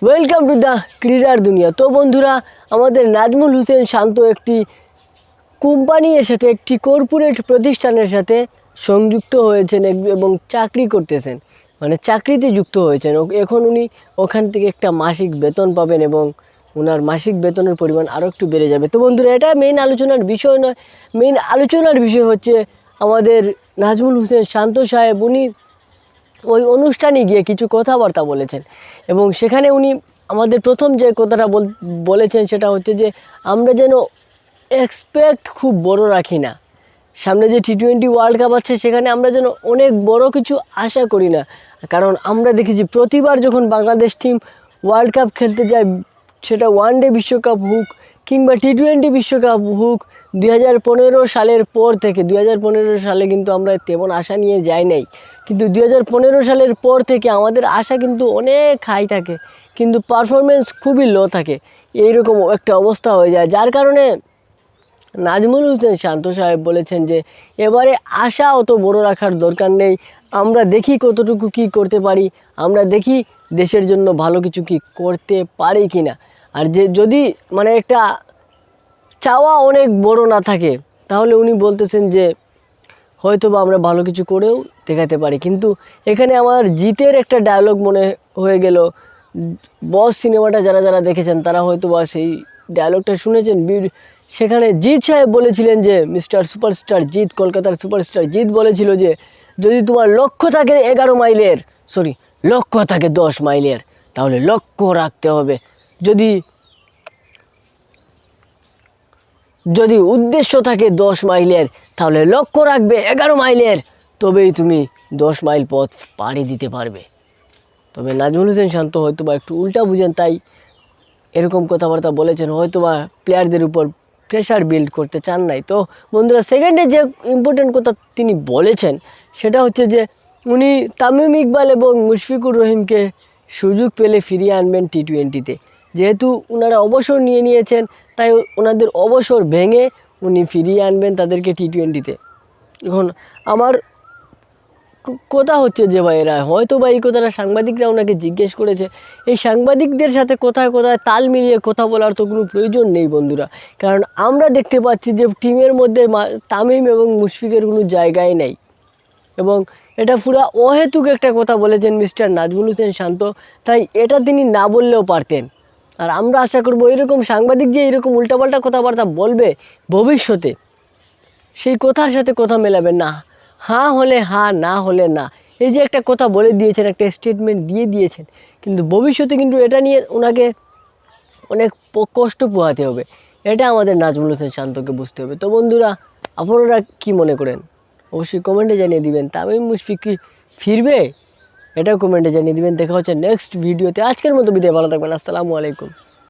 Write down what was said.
Welcome to the ক্রীড়ার দুনিয়া। তো বন্ধুরা, আমাদের নাজমুল হোসেন শান্ত একটি কোম্পানির সাথে, একটি কর্পোরেট প্রতিষ্ঠানের সাথে সংযুক্ত হয়েছেন এবং চাকরি করতেছেন, মানে চাকরিতে যুক্ত হয়েছেন। এখন উনি ওখান থেকে একটা মাসিক বেতন পাবেন এবং ওনার মাসিক বেতনের পরিমাণ আরও একটু বেড়ে যাবে। তো বন্ধুরা, এটা মেইন আলোচনার বিষয় নয়। মেইন আলোচনার বিষয় হচ্ছে আমাদের নাজমুল হোসেন শান্ত সাহেব। উনি ওই অনুষ্ঠানে গিয়ে কিছু কথাবার্তা বলেছেন এবং সেখানে উনি আমাদের প্রথম যে কথাটা বলেছেন সেটা হচ্ছে যে আমরা যেন এক্সপেক্ট খুব বড় রাখি না। সামনে যে টি-20 ওয়ার্ল্ড কাপ আছে সেখানে আমরা যেন অনেক বড় কিছু আশা করি না, কারণ আমরা দেখেছি প্রতিবার যখন বাংলাদেশ টিম ওয়ার্ল্ড কাপ খেলতে যায়, সেটা ওয়ানডে বিশ্বকাপ হোক কিংবা টি-20 বিশ্বকাপ হোক, 2015 সালের পর থেকে 2015 সালে কিন্তু আমরা তেমন আশা নিয়ে যাই নাই, কিন্তু 2015 সালের পর থেকে আমাদের আশা কিন্তু অনেক হাই থাকে, কিন্তু পারফরমেন্স খুবই লো থাকে। এইরকম একটা অবস্থা হয়ে যায়, যার কারণে নাজমুল হোসেন শান্ত সাহেব বলেছেন যে এবারে আশা অত বড় রাখার দরকার নেই, আমরা দেখি কতটুকু কি করতে পারি, আমরা দেখি দেশের জন্য ভালো কিছু কি করতে পারি কি না। আর যে যদি মানে একটা চাওয়া অনেক বড় না থাকে, তাহলে উনি বলতেছেন যে হয়তো বা আমরা ভালো কিছু করেও দেখাতে পারি। কিন্তু এখানে আমার জিতের একটা ডায়লগ মনে হয়ে গেল। বস সিনেমাটা যারা যারা দেখেছেন তারা হয়তো বা সেই ডায়লগটা শুনেছেন। সেখানে জিৎ সাহেব বলেছিলেন যে মিস্টার সুপারস্টার জিৎ, কলকাতার সুপারস্টার জিৎ বলেছিল যে যদি তোমার লক্ষ্য থাকে 11 মাইলের, লক্ষ্য থাকে 10 মাইলের, তাহলে লক্ষ্য রাখতে হবে। যদি উদ্দেশ্য থাকে 10 মাইলের, তাহলে লক্ষ্য রাখবে 11 মাইলের, তবেই তুমি 10 মাইল পথ পাড়ি দিতে পারবে। তবে নাজমুল হোসেন শান্ত হয়তো বা একটু উল্টা বুঝেন, তাই এরকম কথাবার্তা বলেছেন, হয়তো বা প্লেয়ারদের উপর প্রেশার বিল্ড করতে চান নাই। তো বন্ধুরা, সেকেন্ডে যে ইম্পর্টেন্ট কথা তিনি বলেছেন সেটা হচ্ছে যে উনি তামিম ইকবাল এবং মুশফিকুর রহিমকে সুযোগ পেলে ফিরিয়ে আনবেন টি-20-তে। যেহেতু ওনারা অবসর নিয়েছেন, তাই ওনাদের অবসর ভেঙে উনি ফিরিয়ে আনবেন তাদেরকে টি-20-তে। এখন আমার কথা হচ্ছে যে ভাইয়েরা হয়তো বা এই কথাটা সাংবাদিকরা ওনাকে জিজ্ঞেস করেছে। এই সাংবাদিকদের সাথে কোথায় কোথায় তাল মিলিয়ে কথা বলার তো কোনো প্রয়োজন নেই বন্ধুরা, কারণ আমরা দেখতে পাচ্ছি যে টিমের মধ্যে তামিম এবং মুশফিকের কোনো জায়গায় নেই, এবং এটা পুরা অহেতুক একটা কথা বলেছেন মিস্টার নাজমুল হোসেন শান্ত। তাই এটা তিনি না বললেও পারতেন। আর আমরা আশা করব এরকম সাংবাদিক যে এরকম উল্টাপাল্টা কথাবার্তা বলবে ভবিষ্যতে, সেই কথার সাথে কথা মেলাবেন না। হ্যাঁ হলে হ্যাঁ, না হলে না। এই যে একটা কথা বলে দিয়েছেন, একটা স্টেটমেন্ট দিয়ে দিয়েছেন, কিন্তু ভবিষ্যতে কিন্তু এটা নিয়ে ওনাকে অনেক কষ্ট পোহাতে হবে। এটা আমাদের নাজমুল হোসেন শান্তকে বুঝতে হবে। তো বন্ধুরা, আপনারা কি মনে করেন অবশ্যই কমেন্টে জানিয়ে দিবেন। তামিম মুশফিক কি ফিরবে, এটাও কমেন্টে জানিয়ে দিবেন। দেখা হচ্ছে নেক্সট ভিডিওতে। আজকের মতো বিদায়, ভালো থাকবেন, আসসালামু আলাইকুম।